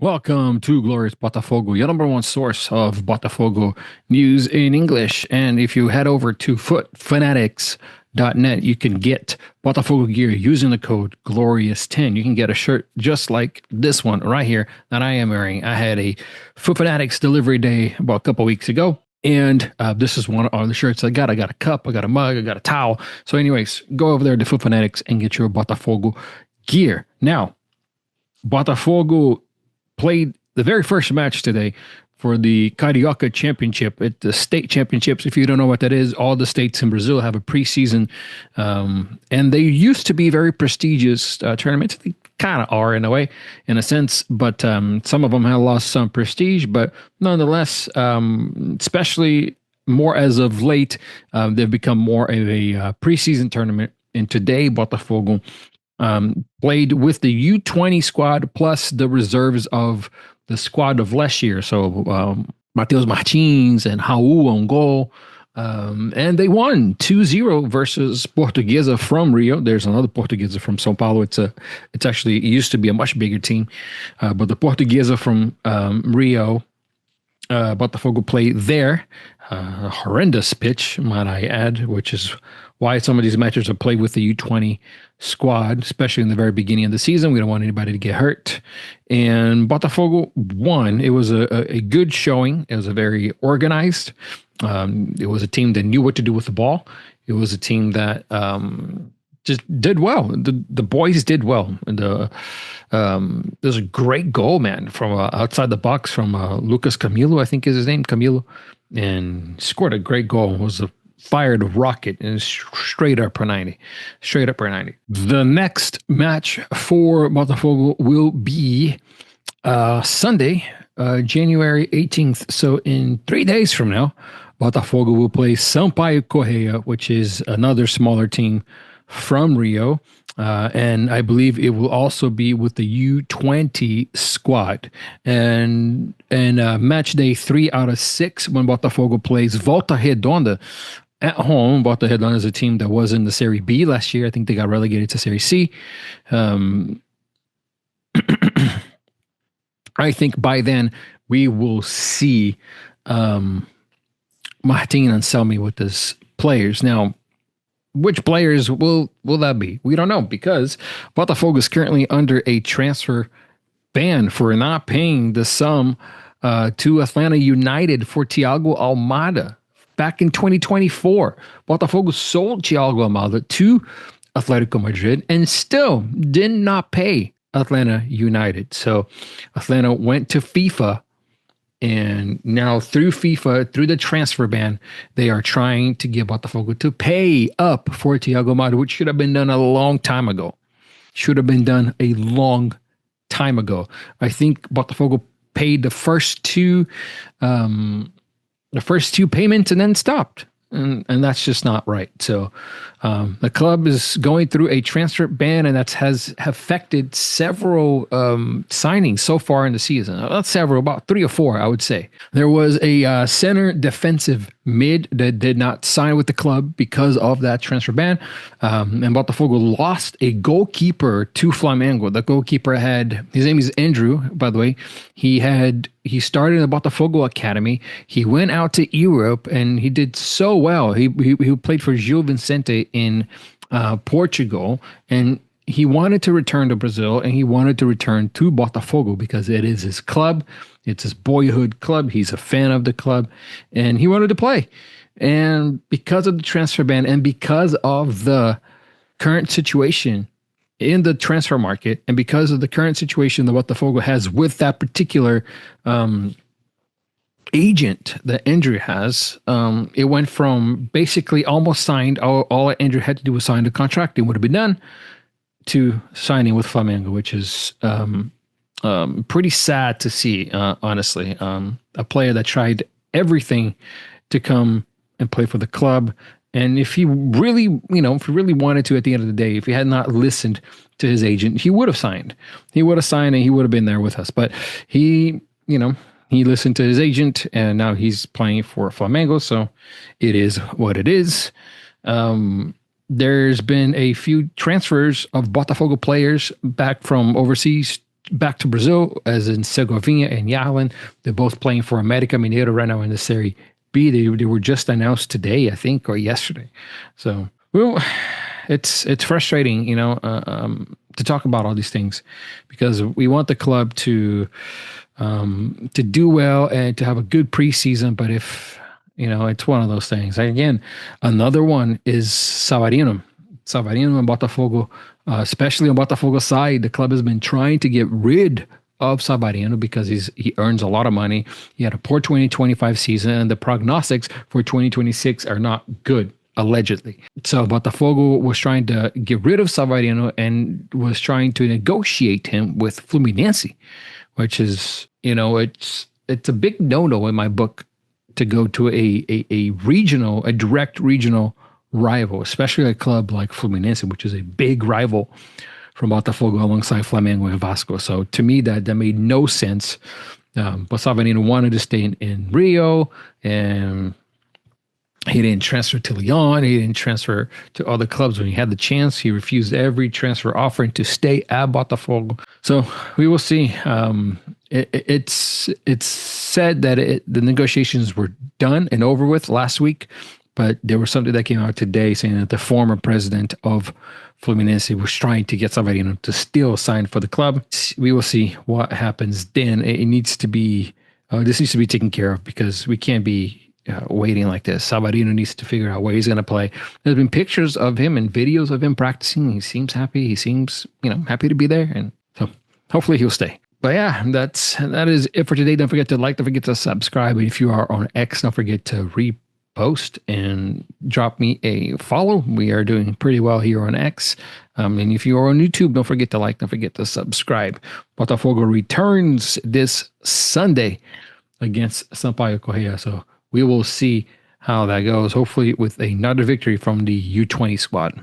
Welcome to Glorious Botafogo, your number one source of Botafogo news in English. And if you head over to footfanatics.net, you can get Botafogo gear using the code Glorious10. You can get a shirt just like this one right here that I am wearing. I had a Foot Fanatics delivery day about a couple weeks ago. And this is one of the shirts I got. I got a cup, I got a mug, I got a towel. So, anyways, go over there to Foot Fanatics and get your Botafogo gear. Now, Botafogo played the very first match today for the Carioca Championship at the state championships. If you don't know what that is, all the states in Brazil have a preseason, and they used to be very prestigious tournaments. They kind of are in a way, in a sense, but some of them have lost some prestige. But nonetheless, especially more as of late, they've become more of a preseason tournament. And today, Botafogo played with the U20 squad plus the reserves of the squad of last year. So Mateus Martins and Raul on goal. And they won 2-0 versus Portuguesa from Rio. There's another Portuguesa from São Paulo. It used to be a much bigger team. But the Portuguesa from Rio, Botafogo played there. A horrendous pitch, might I add, which is why some of these matches are played with the U20 squad, especially in the very beginning of the season. We don't want anybody to get hurt. And Botafogo won. It was a good showing. It was a very organized. It was a team that knew what to do with the ball. It was a team that just did well. The boys did well. And there's a great goal, man, from outside the box from Lucas Camilo, I think is his name, Camilo, and scored a great goal. It was a fired rocket and straight up for 90. Straight up for 90. The next match for Botafogo will be Sunday, January 18th. So in 3 days from now, Botafogo will play Sampaio Correia, which is another smaller team from Rio. And I believe it will also be with the U20 squad. And match day 3 out of 6 when Botafogo plays Volta Redonda at home. Volta Redonda is a team that was in the Serie B last year. I think they got relegated to Serie C. I think by then we will see Martin Anselmi with his players. Now, which players will that be? We don't know, because Botafogo is currently under a transfer ban for not paying the sum to Atlanta United for Thiago Almada back in 2024. Botafogo sold Thiago Almada to Atletico Madrid and still did not pay Atlanta United. So Atlanta went to FIFA, and now through FIFA, through the transfer ban, they are trying to get Botafogo to pay up for Thiago Almada, which should have been done a long time ago. Should have been done a long time ago. I think Botafogo paid the first two payments and then stopped. And that's just not right. So the club is going through a transfer ban, and that has affected several signings so far in the season. Not several, about 3 or 4, I would say. There was a center defensive mid that did not sign with the club because of that transfer ban. And Botafogo lost a goalkeeper to Flamengo. The goalkeeper his name is Andrew, by the way. He started in the Botafogo Academy. He went out to Europe and he did so well. He played for Gil Vicente in Portugal, and he wanted to return to Brazil, and he wanted to return to Botafogo because it is his club. It's his boyhood club. He's a fan of the club, and he wanted to play. And because of the transfer ban and because of the current situation in the transfer market, and because of the current situation that Botafogo has with that particular agent that Andrew has, it went from basically almost signed. All Andrew had to do was sign the contract. It would have been done, to signing with Flamengo, which is pretty sad to see, honestly. A player that tried everything to come and play for the club. And if he really wanted to, at the end of the day, if he had not listened to his agent, he would have signed. He would have signed and he would have been there with us. But he listened to his agent, and now he's playing for Flamengo. So it is what it is. There's been a few transfers of Botafogo players back from overseas back to Brazil, as in Segovinha and Yalin. They're both playing for América Mineiro right now in the Serie B. They were just announced today, I think, or yesterday. So, well, it's frustrating, to talk about all these things, because we want the club to do well and to have a good preseason. But if it's one of those things. Again, another one is Savarino. Savarino and Botafogo, especially on Botafogo's side, the club has been trying to get rid of Savarino because he earns a lot of money. He had a poor 2025 season, and the prognostics for 2026 are not good, allegedly. So Botafogo was trying to get rid of Savarino and was trying to negotiate him with Fluminense, which is, it's a big no-no in my book to go to a direct regional rival, especially a club like Fluminense, which is a big rival from Botafogo alongside Flamengo and Vasco. So to me, that made no sense. But Savarino wanted to stay in Rio, and he didn't transfer to Lyon. He didn't transfer to other clubs when he had the chance. He refused every transfer offering to stay at Botafogo. So we will see. It's said that the negotiations were done and over with last week, but there was something that came out today saying that the former president of Fluminense was trying to get Savarino to still sign for the club. We will see what happens then. It needs to be this needs to be taken care of, because we can't be waiting like this. Savarino needs to figure out where he's going to play. There's been pictures of him and videos of him practicing. He seems happy. He seems happy to be there, and so hopefully he'll stay. But yeah, that is it for today. Don't forget to like, don't forget to subscribe. And if you are on X, don't forget to repost and drop me a follow. We are doing pretty well here on X. And if you are on YouTube, don't forget to like, don't forget to subscribe. Botafogo returns this Sunday against Sampaio Correa. So we will see how that goes, hopefully with another victory from the U20 squad.